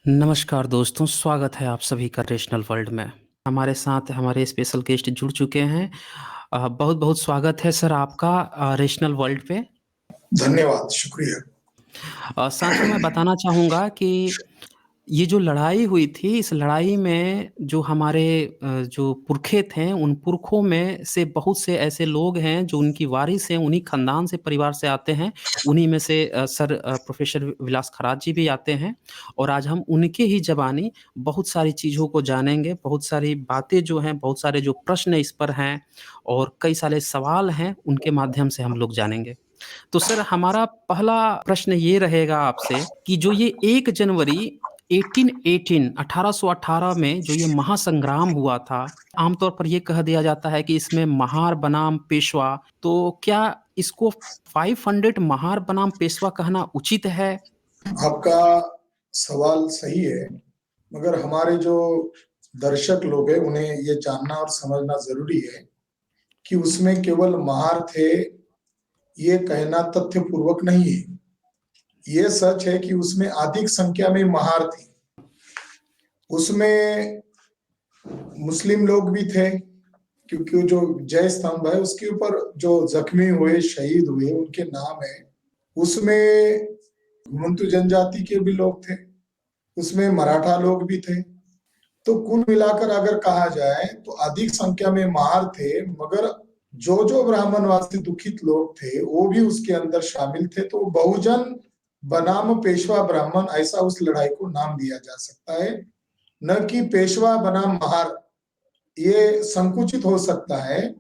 नमस्कार दोस्तों, स्वागत है आप सभी का रेशनल वर्ल्ड में। हमारे साथ हमारे स्पेशल गेस्ट जुड़ चुके हैं। बहुत-बहुत स्वागत है सर आपका रेशनल वर्ल्ड पे। धन्यवाद, शुक्रिया। साथियों मैं बताना चाहूँगा कि ये जो लड़ाई हुई थी, इस लड़ाई में जो हमारे जो पुरखे थे, उन पुरखों में से बहुत से ऐसे लोग हैं जो उनकी वारिस हैं, उन्हीं ख़ानदान से, परिवार से आते हैं। उन्हीं में से सर प्रोफ़ेसर विलास खरात जी भी आते हैं और आज हम उनके ही ज़बानी बहुत सारी चीज़ों को जानेंगे, बहुत सारी बातें जो हैं, बहुत सारे जो प्रश्न इस पर हैं और कई सारे सवाल हैं, उनके माध्यम से हम लोग जानेंगे। तो सर हमारा पहला प्रश्न ये रहेगा आपसे कि जो ये 1 जनवरी 1818 में जो ये महासंग्राम हुआ था, आमतौर पर ये कह दिया जाता है कि इसमें महार बनाम पेशवा, तो क्या इसको 500 महार बनाम पेशवा कहना उचित है? आपका सवाल सही है, मगर हमारे जो दर्शक लोग हैं, उन्हें ये जानना और समझना ज़रूरी है कि उसमें केवल महार थे, ये कहना तथ्यपूर्वक नहीं है। ये सच है कि उसमें अधिक संख्या में महार थे। उसमें मुस्लिम लोग भी थे, क्योंकि जो जय स्तंभ है, उसके ऊपर जो जख्मी हुए, शहीद हुए, उनके नाम है। उसमें घुमंतु जनजाति के भी लोग थे, उसमें मराठा लोग भी थे। तो कुल मिलाकर अगर कहा जाए तो अधिक संख्या में महार थे, मगर जो जो ब्राह्मणवाद से दुखित लोग थे वो भी उसके अंदर शामिल थे। तो बहुजन बनाम पेशवा ब्राह्मण, ऐसा उस लड़ाई को नाम दिया जा सकता है, न कि पेशवा बनाम महार। ये संकुचित हो सकता है,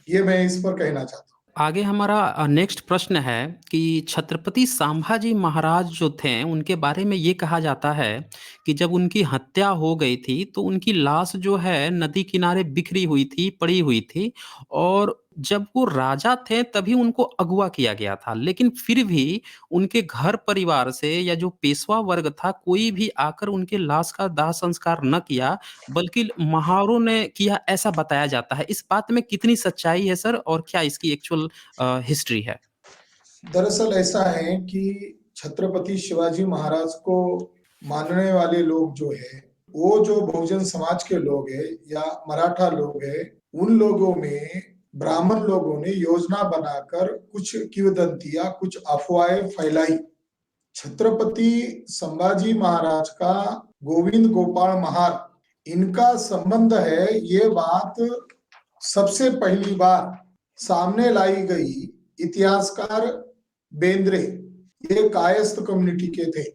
ये मैं इस पर कहना चाहता हूँ। आगे हमारा नेक्स्ट प्रश्न है कि छत्रपति संभाजी महाराज जो थे, उनके बारे में ये कहा जाता है कि जब उनकी हत्या हो गई थी, तो उनकी लाश जो है नदी किनारे बिखरी हुई थी, पड़ी हुई थी और जब वो राजा थे तभी उनको अगवा किया गया था। लेकिन फिर भी उनके घर परिवार से या जो पेशवा वर्ग था, कोई भी आकर उनके लाश का दाह संस्कार न किया, बल्कि महावरों ने किया, ऐसा बताया जाता है। इस बात में कितनी सच्चाई है सर और क्या इसकी एक्चुअल हिस्ट्री है? दरअसल ऐसा है कि छत्रपति शिवाजी महाराज को मानने वाले लोग जो है, वो जो बहुजन समाज के लोग हैं या मराठा लोग हैं, उन लोगों में ब्राह्मण लोगों ने योजना बनाकर कुछ किंवदंतियां, कुछ अफवाहें फैलाई। छत्रपति संभाजी महाराज का गोविंद गोपाल महार, इनका संबंध है, ये बात सबसे पहली बार सामने लाई गई इतिहासकार बेंद्रे, ये कायस्थ कम्युनिटी के थे।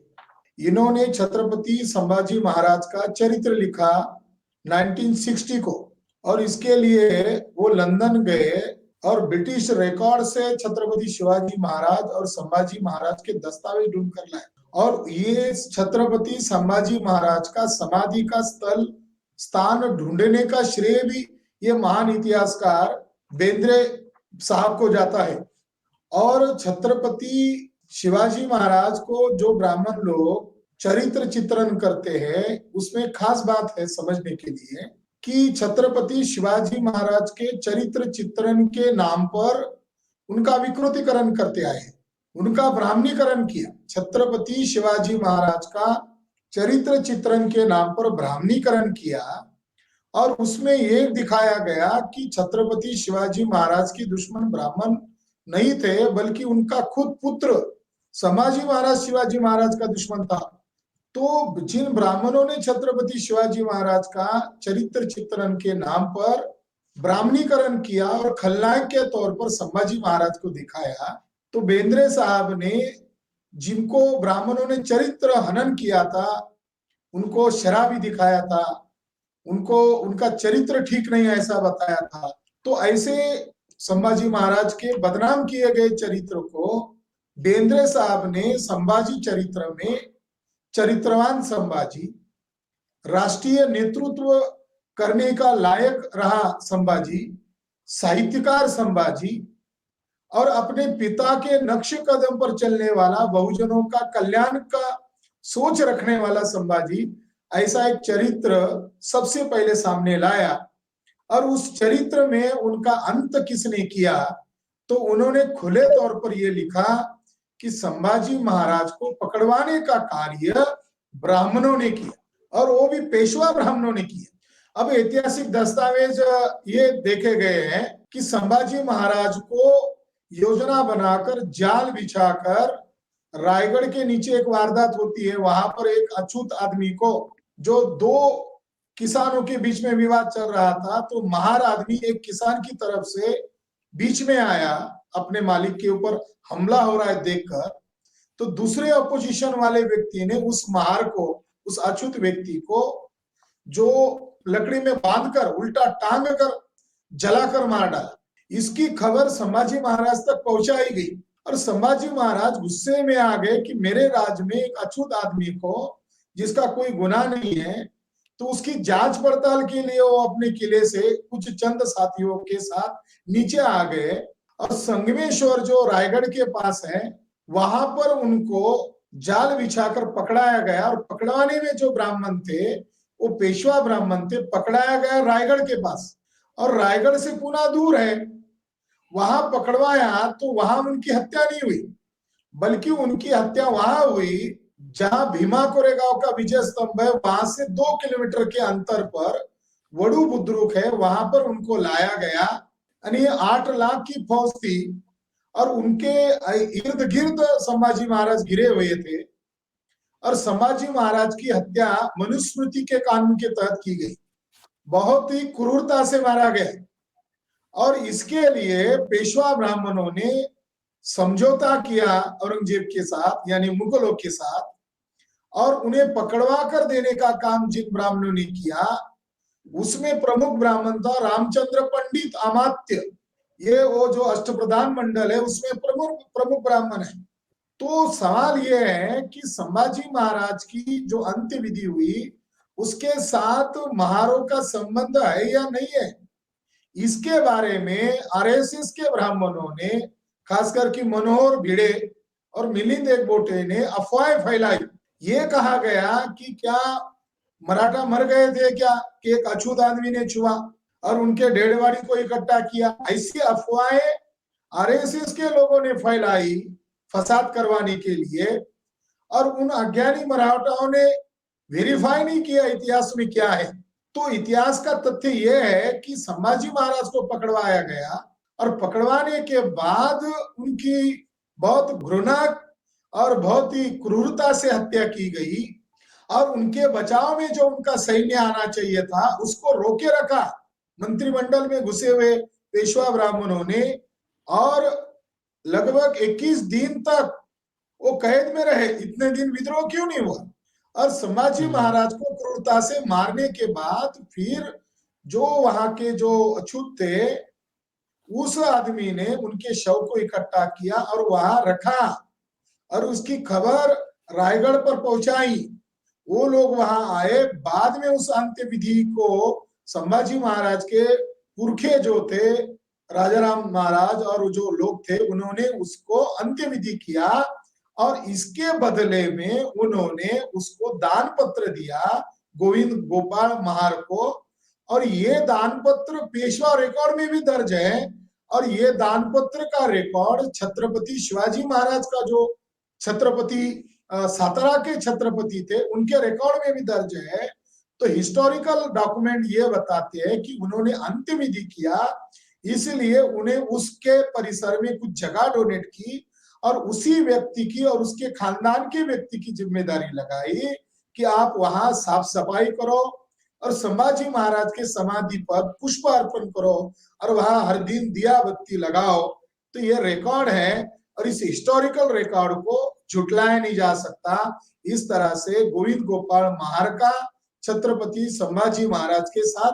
इन्होंने छत्रपति संभाजी महाराज का चरित्र लिखा 1960 को, और इसके लिए वो लंदन गए और ब्रिटिश रिकॉर्ड से छत्रपति शिवाजी महाराज और संभाजी महाराज के दस्तावेज ढूंढ कर लाए। और ये छत्रपति संभाजी महाराज का समाधि का स्थान ढूंढने का श्रेय भी ये महान इतिहासकार बेंद्रे साहब को जाता है। और छत्रपति शिवाजी महाराज को जो ब्राह्मण लोग चरित्र चित्रण करते हैं, उसमें खास बात है समझने के लिए कि छत्रपति शिवाजी महाराज के चरित्र चित्रण के नाम पर उनका विकृतीकरण करते आए, उनका ब्राह्मणीकरण किया। छत्रपति शिवाजी महाराज का चरित्र चित्रण के नाम पर ब्राह्मणीकरण किया और उसमें ये दिखाया गया कि छत्रपति शिवाजी महाराज की दुश्मन ब्राह्मण नहीं थे, बल्कि उनका खुद पुत्र संभाजी महाराज शिवाजी महाराज का दुश्मन था। तो जिन ब्राह्मणों ने छत्रपति शिवाजी महाराज का चरित्र चित्रण के नाम पर ब्राह्मणीकरण किया और खलनायक के तौर पर संभाजी महाराज को दिखाया, तो बेंद्रे साहब ने जिनको ब्राह्मणों ने चरित्र हनन किया था, उनको शराबी दिखाया था, उनको उनका चरित्र ठीक नहीं ऐसा बताया था। तो ऐसे संभाजी महाराज के बदनाम किए गए चरित्र को बेंद्रे साहब ने संभाजी चरित्र में चरित्रवान संभाजी, राष्ट्रीय नेतृत्व करने का लायक रहा संभाजी, साहित्यकार संभाजी और अपने पिता के नक्शे कदम पर चलने वाला, बहुजनों का कल्याण का सोच रखने वाला संभाजी, ऐसा एक चरित्र सबसे पहले सामने लाया। और उस चरित्र में उनका अंत किसने किया, तो उन्होंने खुले तौर पर यह लिखा कि संभाजी महाराज को पकड़वाने का कार्य ब्राह्मणों ने किया, और वो भी पेशवा ब्राह्मणों ने किया। अब ऐतिहासिक दस्तावेज ये देखे गए हैं कि संभाजी महाराज को योजना बनाकर जाल बिछाकर रायगढ़ के नीचे एक वारदात होती है, वहां पर एक अछूत आदमी को, जो दो किसानों के बीच में विवाद चल रहा था, तो महार आदमी एक किसान की तरफ से बीच में आया, अपने मालिक के ऊपर हमला हो रहा है देखकर, तो दूसरे अपोजिशन वाले व्यक्ति ने उस महार को, उस अछूत व्यक्ति को, जो लकड़ी में बांधकर उल्टा टांग कर जलाकर मार डाला। इसकी खबर संभाजी महाराज तक पहुंचाई गई, और संभाजी महाराज गुस्से में आ गए कि मेरे राज्य में एक अछूत आदमी को, जिसका कोई गुनाह नहीं है, तो उसकी जांच पड़ताल के लिए वो अपने किले से कुछ चंद साथियों के साथ नीचे आ गए, और संगमेश्वर जो रायगढ़ के पास है, वहां पर उनको जाल बिछाकर पकड़ाया गया, और पकड़वाने में जो ब्राह्मण थे वो पेशवा ब्राह्मण थे। पकड़ाया गया रायगढ़ के पास, और रायगढ़ से पुणे दूर है, वहां पकड़वाया तो वहां उनकी हत्या नहीं हुई, बल्कि उनकी हत्या वहां हुई जहां भीमा कोरेगांव का विजय स्तंभ है, वहां से 2 किलोमीटर के अंतर पर वडू बुद्रुक है, वहां पर उनको लाया गया। यानी 8 लाख की फौज थी, और उनके इर्द गिर्द संभाजी महाराज घिरे हुए थे, और संभाजी महाराज की हत्या मनुस्मृति के कानून के तहत की गई, बहुत ही क्रूरता से मारा गया। और इसके लिए पेशवा ब्राह्मणों ने समझौता किया औरंगजेब के साथ, यानी मुगलों के साथ, और उन्हें पकड़वा कर देने का काम जिन ब्राह्मणों ने किया, उसमें प्रमुख ब्राह्मण था रामचंद्र पंडित अमात्य। ये वो जो अष्टप्रधान मंडल है उसमें प्रमुख प्रमुख ब्राह्मण है। तो सवाल यह है कि संभाजी महाराज की जो अंत्य विधि हुई, उसके साथ महारों का संबंध है या नहीं है, इसके बारे में आरएसएस के ब्राह्मणों ने, खासकर कि मनोहर भिड़े और मिलिंद एकबोटे ने अफवाहें फैलाई। ये कहा गया कि क्या मराठा मर गए थे क्या, कि एक अछूत आदमी ने छुआ और उनके डेडवाड़ी को इकट्ठा किया। ऐसी अफवाहें आरएसएस के लोगों ने फैलाई फसाद करवाने के लिए, और उन अज्ञानी मराठाओं ने वेरीफाई नहीं किया इतिहास में क्या है। तो इतिहास का तथ्य यह है कि संभाजी महाराज को पकड़वाया गया, और पकड़वाने के बाद उनकी बहुत घृणा और बहुत ही क्रूरता से हत्या की गई, और उनके बचाव में जो उनका सैन्य आना चाहिए था उसको रोके रखा मंत्रिमंडल में घुसे हुए पेशवा ब्राह्मणों ने, और लगभग 21 दिन तक वो कैद में रहे। इतने दिन विद्रोह क्यों नहीं हुआ? और संभाजी महाराज को क्रूरता से मारने के बाद फिर जो वहां के जो अछूत थे, उस आदमी ने उनके शव को इकट्ठा किया और वहां रखा, और उसकी खबर रायगढ़ पर पहुंचाई। वो लोग वहां आए, बाद में उस अंत्य विधि को संभाजी महाराज के पुरखे जो थे, राजाराम महाराज और जो लोग थे, उन्होंने उसको अंत्य विधि किया, और इसके बदले में उन्होंने उसको दान पत्र दिया गोविंद गोपाल महार को। और ये दान पत्र पेशवा रिकॉर्ड में भी दर्ज है, और ये दान पत्र का रिकॉर्ड छत्रपति शिवाजी महाराज का, जो छत्रपति सातारा के छत्रपति थे, उनके रिकॉर्ड में भी दर्ज है। तो हिस्टोरिकल डॉक्यूमेंट ये बताते हैं कि उन्होंने अंतिम विधि किया, इसलिए उन्हें उसके परिसर में कुछ जगह डोनेट की, और उसी व्यक्ति की और उसके खानदान के व्यक्ति की जिम्मेदारी लगाई कि आप वहां साफ सफाई करो, और संभाजी महाराज के समाधि पर पुष्प अर्पण करो, और वहां हर दिन दिया बत्ती लगाओ। तो ये रिकॉर्ड है, और इस हिस्टोरिकल रिकॉर्ड को झुटलाया नहीं जा सकता। इस तरह से गोविंद गोपाल महार का छत्रपति संभाजी महाराज के साथ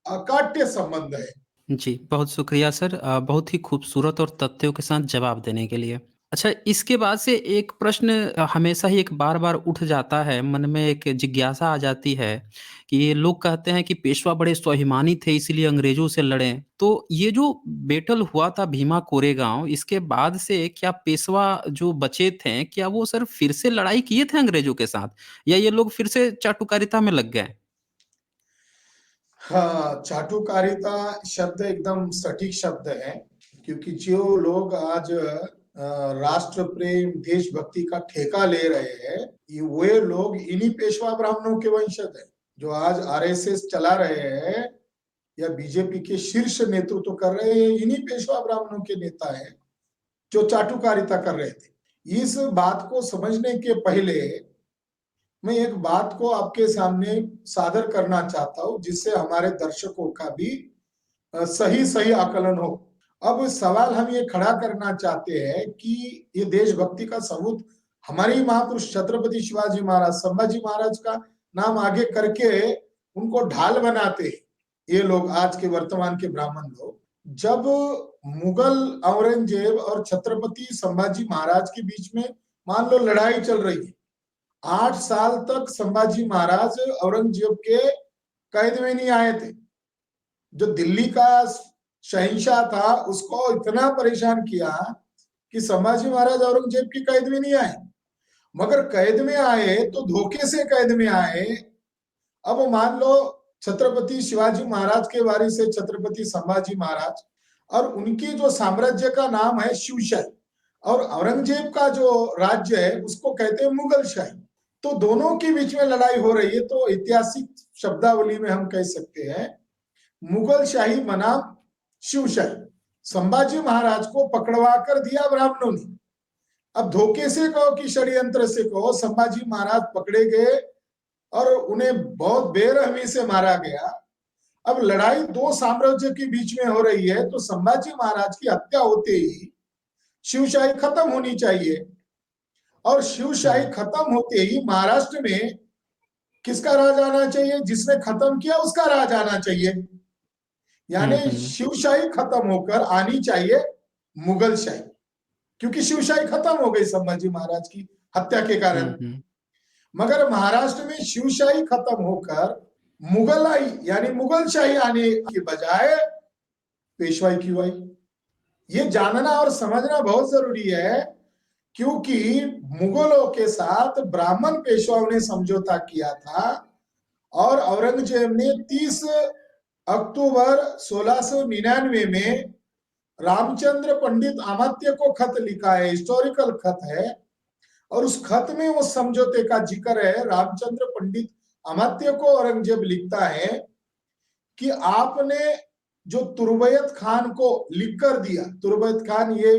अकाट्य संबंध है। जी, बहुत शुक्रिया सर, बहुत ही खूबसूरत और तथ्यों के साथ जवाब देने के लिए। अच्छा, इसके बाद से एक प्रश्न हमेशा ही एक बार-बार उठ जाता है, मन में एक जिज्ञासा आ जाती है कि ये लोग कहते हैं कि पेशवा बड़े स्वाभिमानी थे इसीलिए अंग्रेज़ों से लड़े। तो ये जो बैटल हुआ था भीमा कोरेगाँव, इसके बाद से क्या पेशवा जो बचे थे, क्या वो सर फिर से लड़ाई किए थे अंग्रेज़ों के साथ? या ये लोग फिर से चाटुकारिता में लग गए? हाँ, चाटुकारिता शब्द एकदम सटीक शब्द है, क्योंकि जो लोग आज राष्ट्र प्रेम देशभक्ति का ठेका ले रहे हैं, वे लोग इन्हीं पेशवा ब्राह्मणों के वंशज हैं। जो आज आरएसएस चला रहे हैं या बीजेपी के शीर्ष नेतृत्व कर रहे हैं, इन्हीं पेशवा ब्राह्मणों के नेता हैं जो चाटुकारिता कर रहे थे। इस बात को समझने के पहले मैं एक बात को आपके सामने सादर करना चाहता हूं, जिससे हमारे दर्शकों का भी सही सही आकलन हो। अब सवाल हम ये खड़ा करना चाहते हैं कि ये देशभक्ति का सबूत हमारे महापुरुष छत्रपति शिवाजी महाराज, संभाजी महाराज का नाम आगे करके उनको ढाल बनाते ये लोग, आज के वर्तमान के ब्राह्मण लोग। जब मुगल औरंगजेब और छत्रपति संभाजी महाराज के बीच में मान लो लड़ाई चल रही है, 8 साल तक संभाजी महाराज औरंगजेब के कैद में नहीं आए थे। जो दिल्ली का शहंशाह था उसको इतना परेशान किया कि संभाजी महाराज औरंगजेब की कैद में नहीं आए, मगर कैद में आए तो धोखे से कैद में आए। अब मान लो छत्रपति शिवाजी महाराज के वारिस से छत्रपति संभाजी महाराज, और उनकी जो साम्राज्य का नाम है शिवशाही, और औरंगजेब का जो राज्य है उसको कहते हैं मुगलशाही। तो दोनों के बीच में लड़ाई हो रही है, तो ऐतिहासिक शब्दावली में हम कह सकते हैं मुगलशाही बनाम शिवशाही। संभाजी महाराज को पकड़वा कर दिया ब्राह्मणों ने। अब धोखे से कहो कि षड्यंत्र से कहो, संभाजी महाराज पकड़े गए और उन्हें बहुत बेरहमी से मारा गया। अब लड़ाई दो साम्राज्य के बीच में हो रही है, तो संभाजी महाराज की हत्या होते ही शिवशाही खत्म होनी चाहिए, और शिवशाही खत्म होते ही महाराष्ट्र में किसका राज आना चाहिए? जिसने खत्म किया उसका राज आना चाहिए। यानी शिवशाही खत्म होकर आनी चाहिए मुगलशाही, क्योंकि शिवशाही खत्म हो गई संभाजी महाराज की हत्या के कारण। मगर महाराष्ट्र में शिवशाही खत्म होकर मुगलाई यानी मुगलशाही आने की बजाय पेशवाई क्यों आई? ये जानना और समझना बहुत जरूरी है, क्योंकि मुगलों के साथ ब्राह्मण पेशवाओं ने समझौता किया था, और औरंगजेब ने 30 अक्टूबर 1699 में रामचंद्र पंडित अमात्य को खत लिखा है, हिस्टोरिकल खत है, और उस खत में वो समझौते का जिक्र है। रामचंद्र पंडित अमात्य को औरंगजेब लिखता है कि आपने जो तुर्बयत खान को लिख कर दिया, तुर्बयत खान ये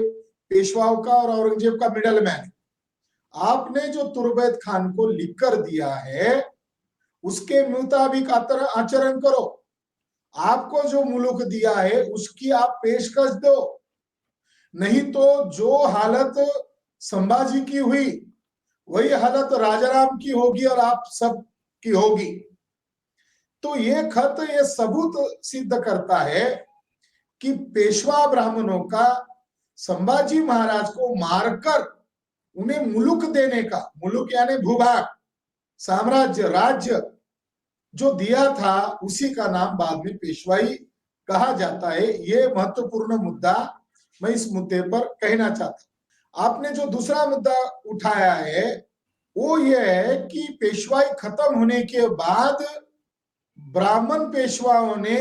पेशवाओं का और औरंगजेब का मिडल मैन, आपने जो तुर्बयत खान को लिख कर दिया है उसके मुताबिक आचरण करो। आपको जो मुल्क दिया है उसकी आप पेशकश दो, नहीं तो जो हालत संभाजी की हुई वही हालत राजाराम की होगी और आप सब की होगी। तो ये खत ये सबूत सिद्ध करता है कि पेशवा ब्राह्मणों का संभाजी महाराज को मारकर उन्हें मुल्क देने का, मुल्क यानी भूभाग, साम्राज्य, राज्य जो दिया था उसी का नाम बाद में पेशवाई कहा जाता है। ये महत्वपूर्ण मुद्दा मैं इस मुद्दे पर कहना चाहता। आपने जो दूसरा मुद्दा उठाया है वो ये है कि पेशवाई खत्म होने के बाद ब्राह्मण पेशवाओं ने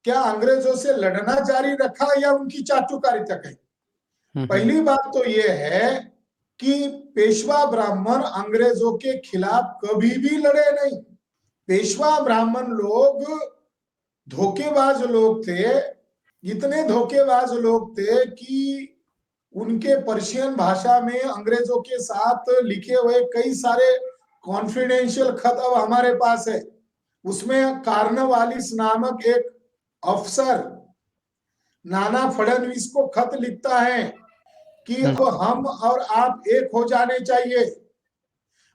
क्या अंग्रेजों से लड़ना जारी रखा या उनकी चाटुकारिता कही? पहली बात तो ये है कि पेशवा ब्राह्मण अंग्रेजों के खिलाफ कभी भी लड़े नहीं। पेशवा ब्राह्मण लोग धोखेबाज लोग थे, इतने धोखेबाज लोग थे कि उनके पर्शियन भाषा में अंग्रेजों के साथ लिखे हुए कई सारे कॉन्फिडेंशियल खत अब हमारे पास है। उसमें कार्नवालिस नामक एक अफसर नाना फडणवीस को खत लिखता है कि अब हम और आप एक हो जाने चाहिए,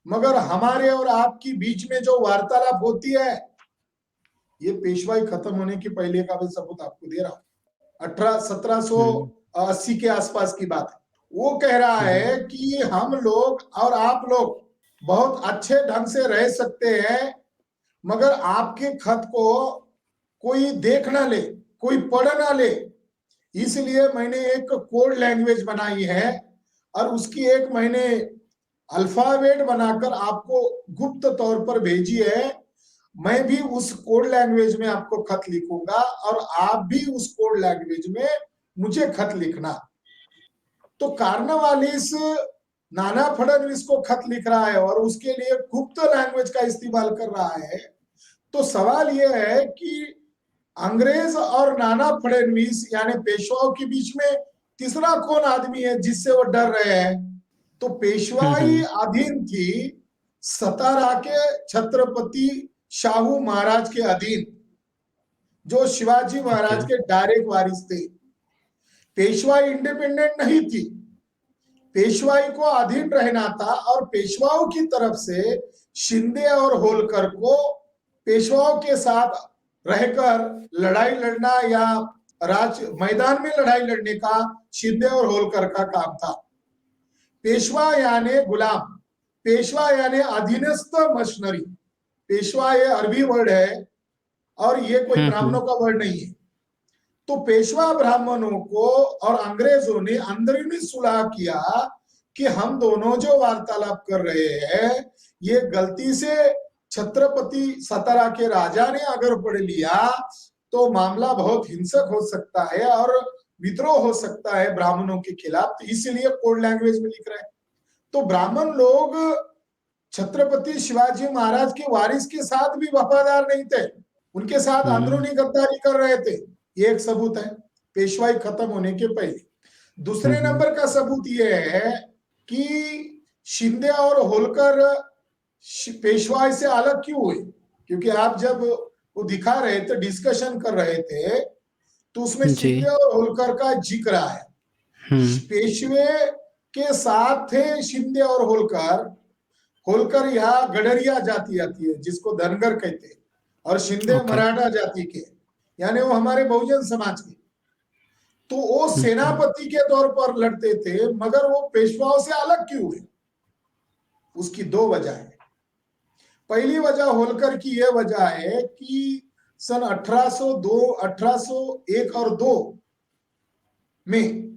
मगर हमारे और आपकी बीच में जो वार्तालाप होती है, ये पेशवाई खत्म होने की पहले का भी सबूत आपको दे रहा हूं। 1780 के आसपास की बात है। वो कह रहा है कि हम लोग और आप लोग बहुत अच्छे ढंग से रह सकते हैं, मगर आपके खत को कोई देख ना ले, कोई पढ़ ना ले, इसलिए मैंने एक कोड लैंग्वेज बनाई है और उसकी एक महीने अल्फाबेट बनाकर आपको गुप्त तौर पर भेजी है। मैं भी उस कोड लैंग्वेज में आपको खत लिखूंगा और आप भी उस कोड लैंग्वेज में मुझे खत लिखना। तो कार्नवालिस नाना फडणवीस को खत लिख रहा है और उसके लिए गुप्त लैंग्वेज का इस्तेमाल कर रहा है। तो सवाल यह है कि अंग्रेज और नाना फडणवीस यानी पेशवाओं के बीच में तीसरा कौन आदमी है जिससे वो डर रहे हैं? तो पेशवाई अधीन थी सतारा के छत्रपति शाहू महाराज के अधीन, जो शिवाजी महाराज के डायरेक्ट वारिस थे। पेशवाई इंडिपेंडेंट नहीं थी, पेशवाई को अधीन रहना था और पेशवाओं की तरफ से शिंदे और होलकर को पेशवाओं के साथ रहकर लड़ाई लड़ना या मैदान में लड़ाई लड़ने का शिंदे और होलकर का काम था। पेशवा यानी गुलाम, पेशवा यानी अधीनस्थ मशीनरी। पेशवा ये अरबी वर्ड है और ये कोई ब्राह्मणों का वर्ड नहीं है। तो पेशवा ब्राह्मणों को और अंग्रेजों ने अंदरूनी सुलह किया कि हम दोनों जो वार्तालाप कर रहे हैं ये गलती से छत्रपति सतारा के राजा ने अगर पढ़ लिया तो मामला बहुत हिंसक हो सकता है और विद्रोह हो सकता है ब्राह्मणों के खिलाफ, तो इसलिए कोड लैंग्वेज में लिख रहे हैं। तो ब्राह्मण लोग छत्रपति शिवाजी महाराज के वारिस के साथ भी वफादार नहीं थे, उनके साथ अंदरूनी गद्दारी कर रहे थे। ये एक सबूत है पेशवाई खत्म होने के पहले। दूसरे नंबर का सबूत यह है कि शिंदे और होलकर पेशवाई से अलग क्यों हुए, क्योंकि आप जब वो दिखा रहे थे, डिस्कशन कर रहे थे, तो उसमें शिंदे और होलकर का जिक्र आया। पेशवे के साथ थे शिंदे और होलकर। होलकर यहाँ गडरिया जाति आती है जिसको धनगर कहते हैं, और शिंदे मराठा जाति के, यानी वो हमारे बहुजन समाज के। तो वो सेनापति के तौर पर लड़ते थे, मगर वो पेशवाओं से अलग क्यों हुए? उसकी दो वजह है। पहली वजह होलकर की यह वजह है कि सन 1801 और 2 में,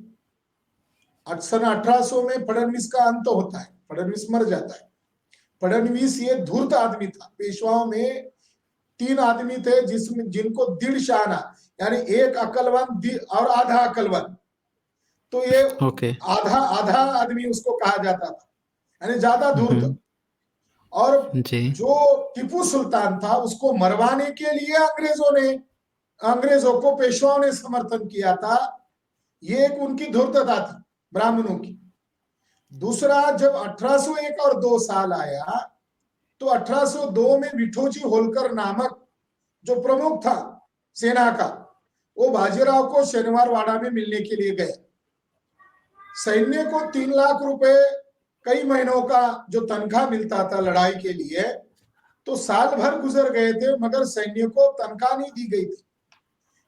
सन 1800 में फडणवीस का अंत होता है, फडणवीस मर जाता है। फडणवीस ये धूर्त आदमी था। पेशवाओं में 3 आदमी थे जिनको दृढ़ शाना, यानी एक अकलवान और आधा अकलवान। तो ये आधा आदमी उसको कहा जाता था, यानी ज्यादा धूर्त। और जो टीपू सुल्तान था उसको मरवाने के लिए अंग्रेजों को पेशवाओं ने समर्थन किया था। ये एक उनकी धूर्तता थी ब्राह्मणों की। दूसरा, जब 1801 और 2 साल आया तो 1802 में विठोजी होलकर नामक जो प्रमुख था सेना का, वो बाजीराव को शनिवार वाड़ा में मिलने के लिए गए। सैन्य को 3 लाख रुपए कई महीनों का जो तनख्वाह मिलता था लड़ाई के लिए, तो साल भर गुजर गए थे मगर सैन्य को तनख्वाह नहीं दी गई थी।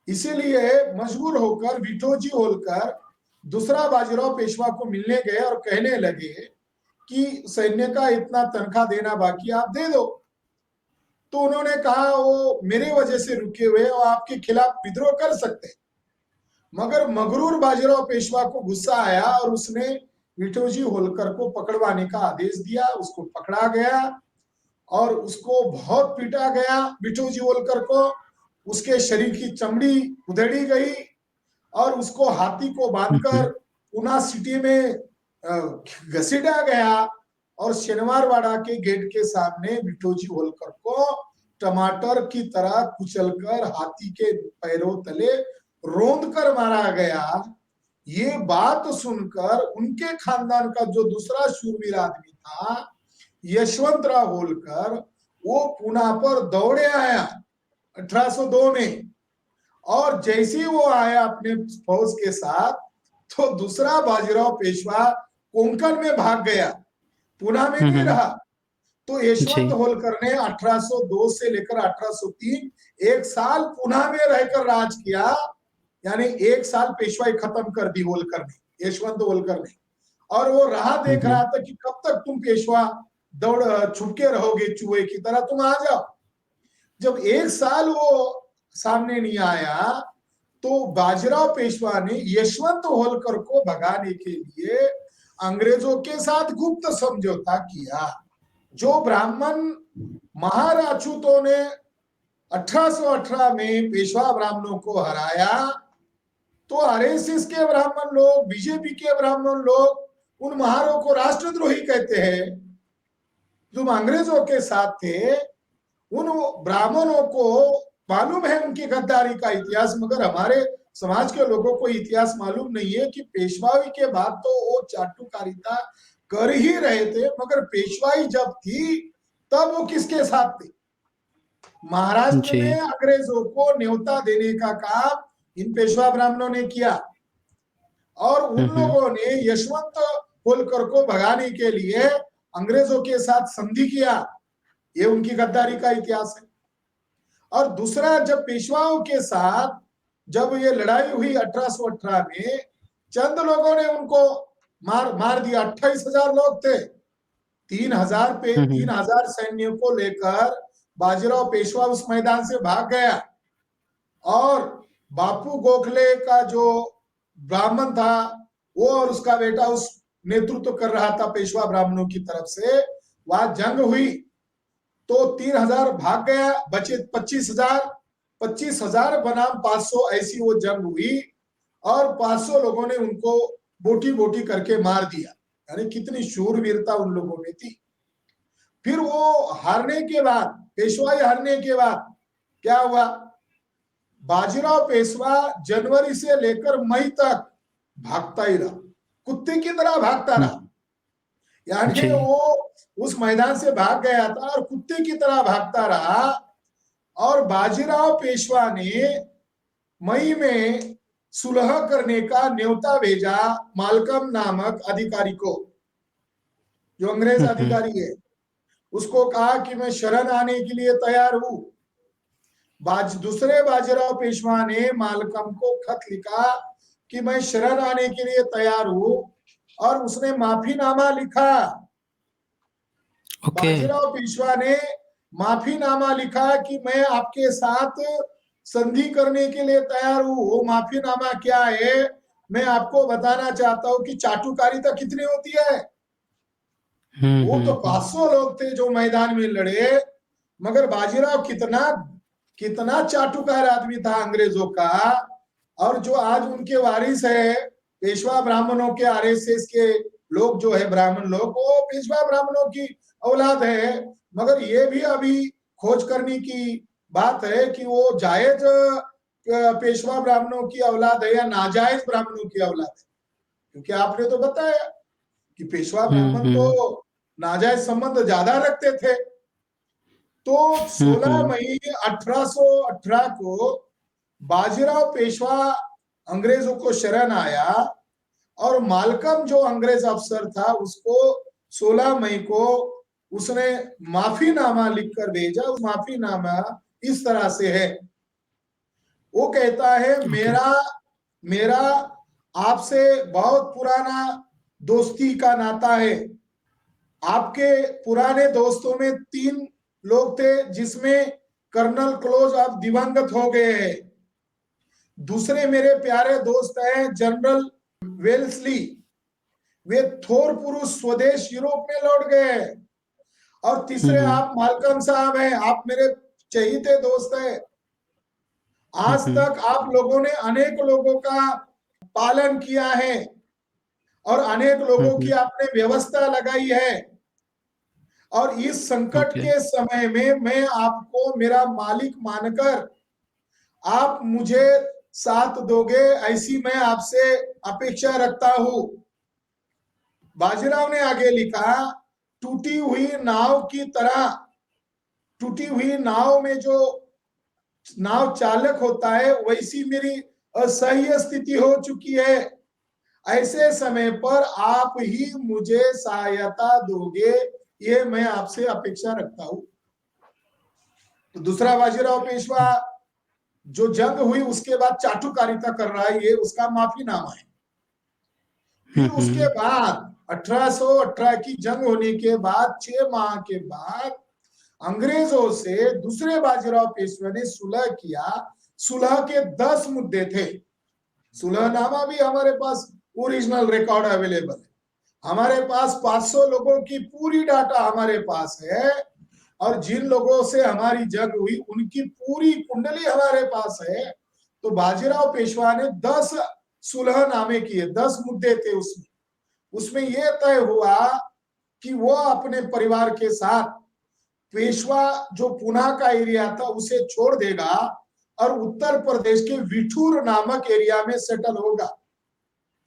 इसीलिए मजबूर होकर विठोजी होलकर दूसरा बाजीराव पेशवा को मिलने गए और कहने लगे कि सैन्य का इतना तनख्वाह देना बाकी, आप दे दो। तो उन्होंने कहा वो मेरे वजह से रुके हुए और आपके खिलाफ विद्रोह कर सकते हैं। मगर मगरूर बाजीराव पेशवा को गुस्सा आया और उसने विठोजी होलकर को पकड़वाने का आदेश दिया। उसको पकड़ा गया और उसको बहुत पीटा गया। विठोजी होलकर को उसके शरीर की चमड़ी उधेड़ी गई और उसको हाथी को बांधकर पूना सिटी में घसीटा गया और शनिवारवाड़ा के गेट के सामने विठोजी होलकर को टमाटर की तरह कुचलकर हाथी के पैरों तले रोंद कर मारा गया। ये बात सुनकर उनके खानदान का जो दूसरा शूरवीर आदमी था यशवंतराव होलकर, वो पूना पर दौड़े आया 1802 में, और जैसे ही वो आया अपने फौज के साथ तो दूसरा बाजीराव पेशवा कोंकण में भाग गया, पूना में नहीं रहा। तो यशवंत होलकर ने 1802 से लेकर 1803 1 साल पूना में रहकर राज किया, यानी 1 साल पेशवाई खत्म कर दी होलकर ने, यशवंत होलकर ने। और वो राह देख रहा था कि कब तक तुम पेशवा दौड़ छुपके रहोगे चूहे की तरह, तुम आ जाओ। जब 1 साल वो सामने नहीं आया तो बाजीराव पेशवा ने यशवंत होलकर को भगाने के लिए अंग्रेजों के साथ गुप्त समझौता किया। जो ब्राह्मण महाराजपूतों ने 1818 में पेशवा ब्राह्मणों को हराया, तो आरएसएस के ब्राह्मण लोग, बीजेपी के ब्राह्मण लोग उन महारों को राष्ट्रद्रोही कहते हैं। जो अंग्रेजों के साथ थे उन ब्राह्मणों को मालूम है उनकी गद्दारी का इतिहास, मगर हमारे समाज के लोगों को इतिहास मालूम नहीं है कि पेशवाई के बाद तो वो चाटुकारिता कर ही रहे थे, मगर पेशवाई जब थी तब वो किसके साथ थे? महाराष्ट्र जी। में अंग्रेजों को न्योता देने का काम इन पेशवा ब्राह्मणों ने किया, और उन लोगों ने यशवंत होलकर को भगाने के लिए अंग्रेजों के साथ संधि किया। ये उनकी गद्दारी का इतिहास है। और दूसरा, जब पेशवाओं के साथ जब ये लड़ाई हुई 1818 में, चंद लोगों ने उनको मार दिया। 28,000 लोग थे। 3,000 सैन्य को लेकर बाजीराव पेशवा उस मैदान से भाग गया, और बापू गोखले का जो ब्राह्मण था वो और उसका बेटा उस नेतृत्व कर रहा था पेशवा ब्राह्मणों की तरफ से। वहां जंग हुई तो 3,000 भाग गया, बचे 25,000 बनाम 500, ऐसी वो जंग हुई, और 500 लोगों ने उनको बोटी बोटी करके मार दिया। यानी कितनी शूरवीरता उन लोगों में थी। फिर वो हारने के बाद, पेशवाई हारने के बाद क्या हुआ? बाजीराव पेशवा जनवरी से लेकर मई तक भागता ही रहा, कुत्ते की तरह भागता रहा। यानी वो उस मैदान से भाग गया था और कुत्ते की तरह भागता रहा। और बाजीराव पेशवा ने मई में सुलह करने का न्योता भेजा मालकम नामक अधिकारी को, जो अंग्रेज अधिकारी है। उसको कहा कि मैं शरण आने के लिए तैयार हूं। दूसरे बाजीराव पेशवा ने मालकम को खत लिखा कि मैं शरण आने के लिए तैयार हूं, और उसने माफीनामा लिखा। बाजीराव पेशवा ने माफीनामा लिखा कि मैं आपके साथ संधि करने के लिए तैयार हूं। वो माफीनामा क्या है मैं आपको बताना चाहता हूं कि चाटुकारिता कितनी होती है। वो तो 500 लोग थे जो मैदान में लड़े, मगर बाजीराव कितना चाटुकार आदमी था अंग्रेजों का। और जो आज उनके वारिस है पेशवा ब्राह्मणों के, आरएसएस के लोग जो है ब्राह्मण लोग, वो पेशवा ब्राह्मणों की औलाद है। मगर ये भी अभी खोज करने की बात है कि वो जायज पेशवा ब्राह्मणों की औलाद है या नाजायज ब्राह्मणों की औलाद है। क्योंकि आपने तो बताया कि पेशवा ब्राह्मण तो नाजायज संबंध ज्यादा रखते थे। तो 16 मई 1818 को बाजीराव पेशवा अंग्रेजों को शरण आया, और मालकम जो अंग्रेज अफसर था उसको 16 मई को उसने माफीनामा लिखकर भेजा। उस माफीनामा इस तरह से है, वो कहता है मेरा आपसे बहुत पुराना दोस्ती का नाता है। आपके पुराने दोस्तों में 3 लोग थे, जिसमें कर्नल क्लोज अब दिवंगत हो गए हैं। दूसरे मेरे प्यारे दोस्त हैं जनरल वेल्सली, वे थोर पुरुष स्वदेश यूरोप में लौट गए। और तीसरे आप मालकम साहब हैं, आप मेरे चहीते दोस्त हैं। आज तक आप लोगों ने अनेक लोगों का पालन किया है और अनेक लोगों की आपने व्यवस्था लगाई है, और इस संकट के समय में मैं आपको मेरा मालिक मानकर आप मुझे साथ दोगे, ऐसी मैं आपसे अपेक्षा रखता हूं। बाजीराव ने आगे लिखा, टूटी हुई नाव की तरह, टूटी हुई नाव में जो नाव चालक होता है वैसी मेरी असह्य स्थिति हो चुकी है। ऐसे समय पर आप ही मुझे सहायता दोगे, ये मैं आपसे अपेक्षा रखता हूं। तो दूसरा बाजीराव पेशवा जो जंग हुई उसके बाद चाटुकारिता कर रहा है, ये उसका माफीनामा है। फिर उसके बाद 1818 की जंग होने के बाद 6 माह के बाद अंग्रेजों से दूसरे बाजीराव पेशवा ने सुलह किया। सुलह के 10 मुद्दे थे। सुलहनामा भी हमारे पास ओरिजिनल रिकॉर्ड अवेलेबल है। हमारे पास 500 लोगों की पूरी डाटा हमारे पास है, और जिन लोगों से हमारी जंग हुई उनकी पूरी कुंडली हमारे पास है। तो बाजीराव पेशवा ने 10 सुलहनामे किए, 10 मुद्दे थे उसमें। उसमें यह तय हुआ कि वो अपने परिवार के साथ पेशवा जो पुणे का एरिया था उसे छोड़ देगा और उत्तर प्रदेश के विठूर नामक एरिया में सेटल होगा।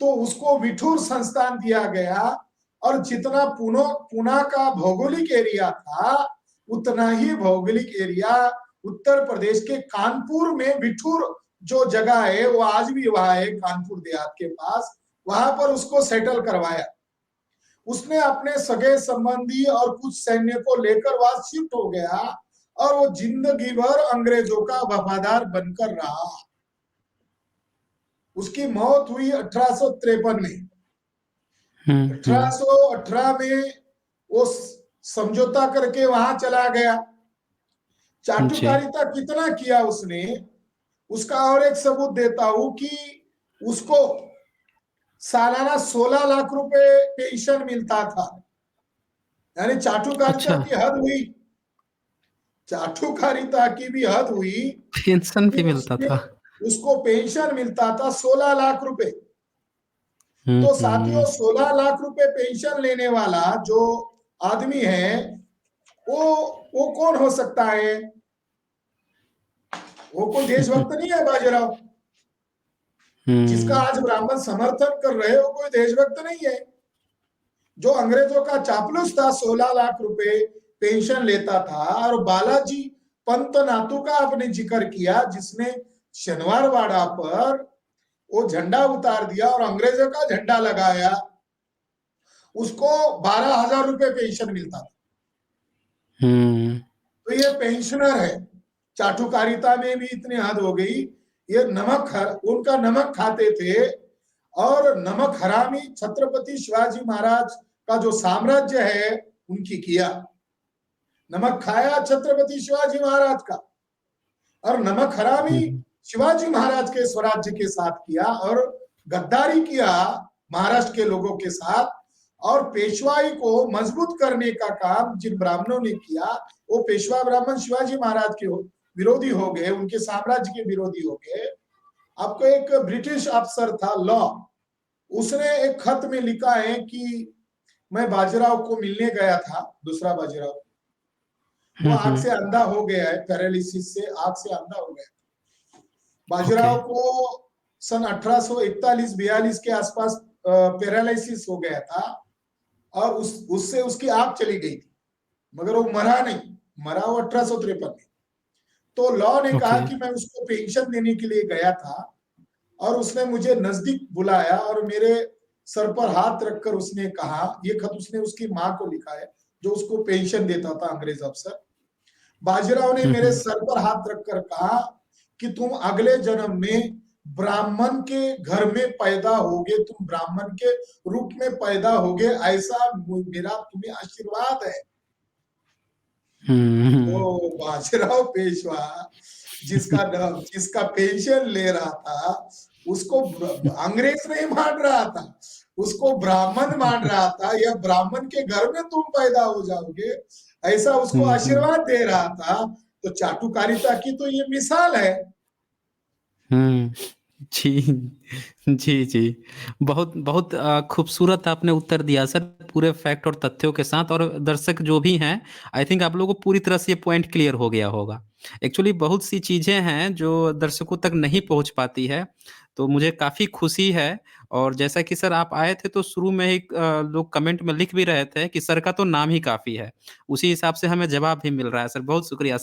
तो उसको विठूर संस्थान दिया गया और जितना पुणे का भौगोलिक एरिया था उतना ही भौगोलिक एरिया उत्तर प्रदेश के कानपुर में विठूर जो जगह है वो आज भी वहां है, कानपुर देहात के पास, वहां पर उसको सेटल करवाया। उसने अपने सगे संबंधी और कुछ सैन्य को लेकर वहां शिफ्ट हो गया और वो जिंदगी भर अंग्रेजों का वफादार बनकर रहा। उसकी मौत हुई 1853 में। 1818 में वो समझौता करके वहां चला गया। चाटुकारिता कितना किया उसने, उसका और एक सबूत देता हूं कि उसको सालाना 16 लाख रुपए पेंशन मिलता था। यानी चाटुकारिता अच्छा, की हद हुई, चाटुकारिता की भी हद हुई पेंशन कि भी मिलता उसने था। उसको पेंशन मिलता था 16 लाख रुपए। हुँ, तो साथियों, हुँ। 16 लाख रुपए पेंशन लेने वाला जो आदमी है वो वो कौन हो सकता है? वो कोई देशभक्त नहीं है बाजीराव। जिसका हुँ, आज ब्राह्मण समर्थन कर रहे हो कोई देशभक्त नहीं है। जो अंग्रेजों का चापलूस था 16 लाख रुपए पेंशन लेता था। और बालाजी पंत नातू का आपने जिक्र किया जिसने शनिवारवाड़ा पर वो झंडा उतार दिया और अंग्रेजों का झंडा लगाया, उसको 12,000 रुपए पेंशन मिलता था। हुँ। तो ये पेंशनर है। चाटुकारिता में भी इतनी हद हो गई। ये उनका नमक खाते थे और नमक हरामी छत्रपति शिवाजी महाराज का जो साम्राज्य है उनकी किया। नमक खाया छत्रपति शिवाजी महाराज का और नमक हरामी हुँ, शिवाजी महाराज के स्वराज्य के साथ किया और गद्दारी किया महाराष्ट्र के लोगों के साथ। और पेशवाई को मजबूत करने का काम जिन ब्राह्मणों ने किया वो पेशवा ब्राह्मण शिवाजी महाराज के विरोधी हो गए, उनके साम्राज्य के विरोधी हो गए। आपको एक ब्रिटिश अफसर था लॉ, उसने एक खत में लिखा है कि मैं बाजीराव को मिलने गया था, दूसरा बाजीराव, वो हुँ, आंख हुँ। से अंधा हो गया है, पैरालिसिस से आंख से अंधा हो गया। ओके, बाजीराव को सन 1841-42 के आसपास पैरालिसिस हो गया था और उससे उसकी आंख चली गई थी, मगर वो मरा नहीं, मरा वो 1853 में। तो लॉ ने कहा ओके। कि मैं उसको पेंशन देने के लिए गया था और उसने मुझे नजदीक बुलाया और मेरे सर पर हाथ रखकर उसने कहा, ये खत उसने उसकी माँ को लिखा है जो उसको पेंशन देता था अंग्रेज अफसर। बाजीराव ने हुँ, मेरे हुँ। सर पर हाथ रखकर कहा कि तुम अगले जन्म में ब्राह्मण के घर में पैदा होगे, तुम ब्राह्मण के रूप में पैदा होगे, ऐसा मेरा तुम्हें आशीर्वाद है। हुँ, हुँ। तो बाजीराव पेशवा जिसका पेंशन ले रहा था उसको अंग्रेज नहीं मान रहा था, उसको ब्राह्मण मान रहा था। या ब्राह्मण के घर में तुम पैदा हो जाओगे ऐसा उसको हुँ, हुँ। आशीर्वाद दे रहा था। तो चाटुकारिता की तो ये मिसाल है। हुँ। जी। जी, जी। बहुत बहुत खूबसूरत आपने उत्तर दिया सर, पूरे फैक्ट और तथ्यों के साथ और दर्शक जो भी हैं, आई थिंक आप लोगों को पूरी तरह से ये पॉइंट क्लियर हो गया होगा। एक्चुअली बहुत सी चीज़ें हैं जो दर्शकों तक नहीं पहुँच पाती है, तो मुझे काफ़ी खुशी है और जैसा कि सर आप आए थे तो शुरू में ही लोग कमेंट में लिख भी रहे थे कि सर का तो नाम ही काफ़ी है। उसी हिसाब से हमें जवाब भी मिल रहा है सर, बहुत शुक्रिया सर।